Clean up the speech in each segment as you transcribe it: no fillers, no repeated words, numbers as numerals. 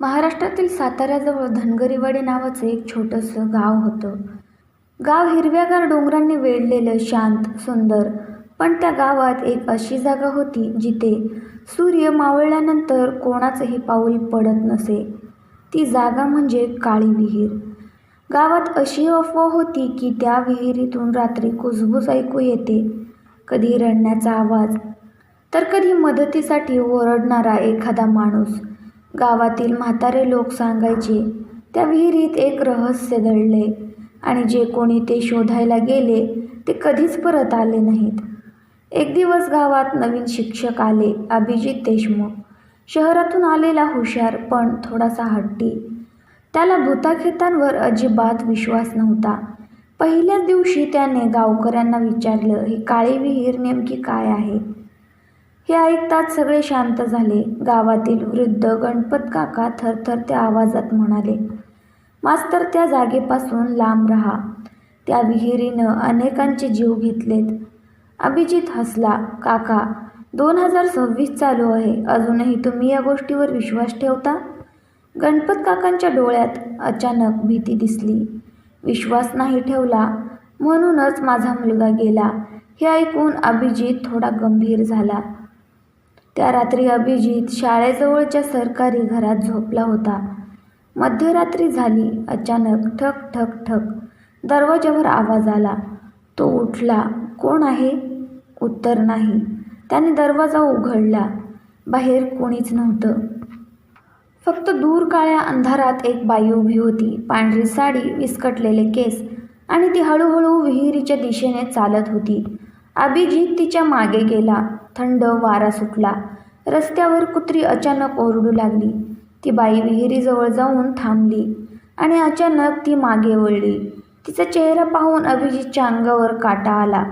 महाराष्ट्रातील साताऱ्याजवळ धनगरीवाडी नावाचं एक छोटंसं गाव होतं. गाव हिरव्यागार डोंगरांनी वेढलेलं, शांत, सुंदर. पण त्या गावात एक अशी जागा होती जिथे सूर्य मावळल्यानंतर कोणाचंही पाऊल पडत नसे. ती जागा म्हणजे काळी विहीर. गावात अशी अफवा होती की त्या विहिरीतून रात्री कुजबूज ऐकू येते. कधी रडण्याचा आवाज, तर कधी मदतीसाठी ओरडणारा एखादा माणूस. गावातील म्हातारे लोक सांगायचे, त्या विहिरीत एक रहस्य दडले आणि जे कोणी ते शोधायला गेले ते कधीच परत आले नाहीत. एक दिवस गावात नवीन शिक्षक आले, अभिजित देशमुख. शहरातून आलेला, हुशार पण थोडासा हट्टी. त्याला भूताखेतांवर अजिबात विश्वास नव्हता. पहिल्याच दिवशी त्याने गावकऱ्यांना विचारलं, ही काळी विहीर नेमकी काय आहे? हे ऐकताच सगळे शांत झाले. गावातील वृद्ध गणपत काका थरथरत्या आवाजात म्हणाले, मास्तर, त्या जागेपासून लांब राहा. त्या विहिरीनं अनेकांचे जीव घेतलेत. अभिजित हसला, काका, 2026 चालू आहे, अजूनही तुम्ही या गोष्टीवर विश्वास ठेवता? गणपत काकांच्या डोळ्यात अचानक भीती दिसली. विश्वास नाही ठेवला म्हणूनच माझा मुलगा गेला. हे ऐकून अभिजित थोडा गंभीर झाला. त्या रात्री अभिजित शाळेजवळच्या सरकारी घरात झोपला होता. मध्यरात्री झाली. अचानक ठक ठक ठक दरवाजावर आवाज आला. तो उठला. कोण आहे? उत्तर नाही. त्याने दरवाजा उघडला. बाहेर कोणीच नव्हतं. फक्त दूर काळ्या अंधारात एक बाई उभी होती. पांढरी साडी, विस्कटलेले केस, आणि ती हळूहळू विहिरीच्या दिशेने चालत होती. अभिजित तिच्या मागे गेला. थंड वारा सुटला. रस्त्यावर कुत्री अचानक ओरडू लागली. ती बाई विहिरीजवळ जाऊन थांबली आणि अचानक ती मागे वळली. तिचा चेहरा पाहून अभिजितच्या अंगावर काटा आला,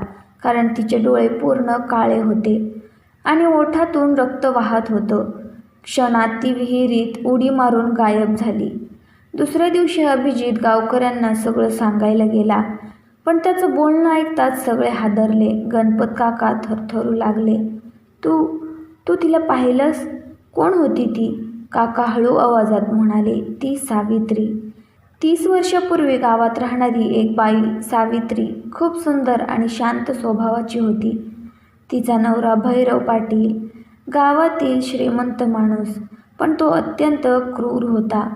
कारण तिचे डोळे पूर्ण काळे होते आणि ओठातून रक्त वाहत होतं. क्षणात ती विहिरीत उडी मारून गायब झाली. दुसऱ्या दिवशी अभिजित गावकऱ्यांना सगळं सांगायला गेला, पण त्याचं बोलणं ऐकताच सगळे हादरले. गणपत काका थरथरू लागले. तू तिला पाहिलंस? कोण होती ती? काका हळू आवाजात म्हणाले, ती सावित्री. 30 वर्षापूर्वी गावात राहणारी एक बाई सावित्री. खूप सुंदर आणि शांत स्वभावाची होती. तिचा नवरा भैरव पाटील, गावातील श्रीमंत माणूस, पण तो अत्यंत क्रूर होता.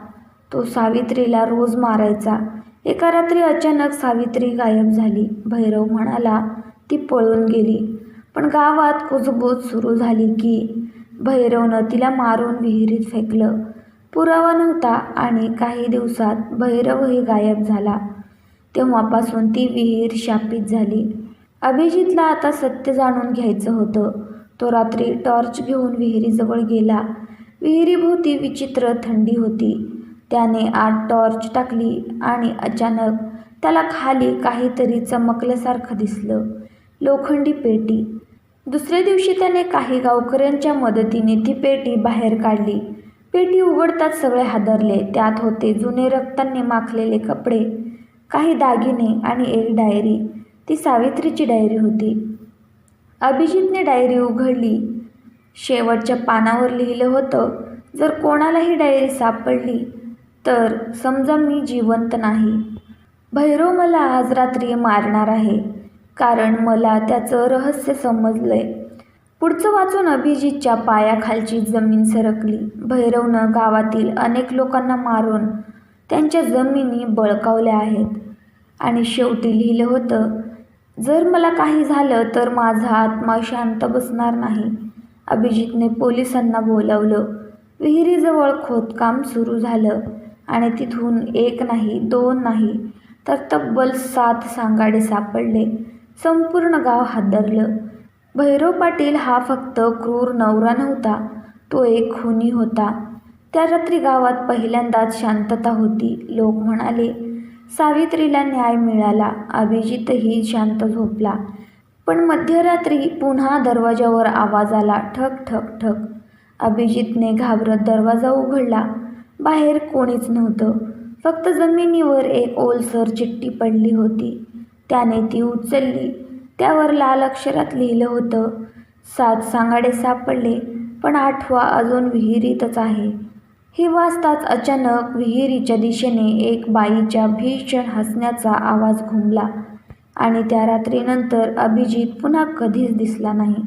तो सावित्रीला रोज मारायचा. एका रात्री अचानक सावित्री गायब झाली. भैरव म्हणाला, ती पळून गेली. पण गावात कुजबूज सुरू झाली की भैरवनं तिला मारून विहिरीत फेकलं. पुरावा नव्हता आणि काही दिवसात भैरवही गायब झाला. तेव्हापासून ती विहीर शापित झाली. अभिजितला आता सत्य जाणून घ्यायचं होतं. तो रात्री टॉर्च घेऊन विहिरीजवळ गेला. विहिरीभोवती विचित्र थंडी होती. त्याने आत टॉर्च टाकली आणि अचानक त्याला खाली काहीतरी चमकल्यासारखं दिसलं. लोखंडी पेटी. दुसऱ्या दिवशी त्याने काही गावकऱ्यांच्या मदतीने ती पेटी बाहेर काढली. पेटी उघडताच सगळे हादरले. त्यात होते जुने रक्तांनी माखलेले कपडे, काही दागिने आणि एक डायरी. ती सावित्रीची डायरी होती. अभिजितने डायरी उघडली. शेवटच्या पानावर लिहिलं होतं, जर कोणाला ही डायरी सापडली तर समजा मी जिवंत नाही. भैरव मला आज रात्री मारणार आहे, कारण मला त्याचं रहस्य समजलंय. पुढचं वाचून अभिजितच्या पायाखालची जमीन सरकली. भैरवनं गावातील अनेक लोकांना मारून त्यांच्या जमिनी बळकावल्या आहेत. आणि शेवटी लिहिलं होतं, जर मला काही झालं तर माझा आत्मा शांत बसणार नाही. अभिजितने पोलिसांना बोलावलं. विहिरीजवळ खोदकाम सुरू झालं आणि तिथून 1 नाही, 2 नाही, तर तब्बल 7 सांगाडे सापडले. संपूर्ण गाव हादरलं. भैरव पाटील हा फक्त क्रूर नवरा नव्हता, तो एक खुनी होता. त्या रात्री गावात पहिल्यांदाच शांतता होती. लोक म्हणाले, सावित्रीला न्याय मिळाला. अभिजितही शांत झोपला. पण मध्यरात्री पुन्हा दरवाजावर आवाज आला, ठक ठक ठक. अभिजितने घाबरत दरवाजा उघडला. बाहेर कोणीच नव्हतं. फक्त जमिनीवर एक ओलसर चिठ्ठी पडली होती. त्याने ती उचलली. त्यावर लाल अक्षरात लिहिलं होतं, 7 सांगाडे सापडले, पण 8वा अजून विहिरीतच आहे. ही वाजताच अचानक विहिरीच्या दिशेने एक बाईच्या भीषण हसण्याचा आवाज घुमला आणि त्या रात्रीनंतर अभिजित पुन्हा कधीच दिसला नाही.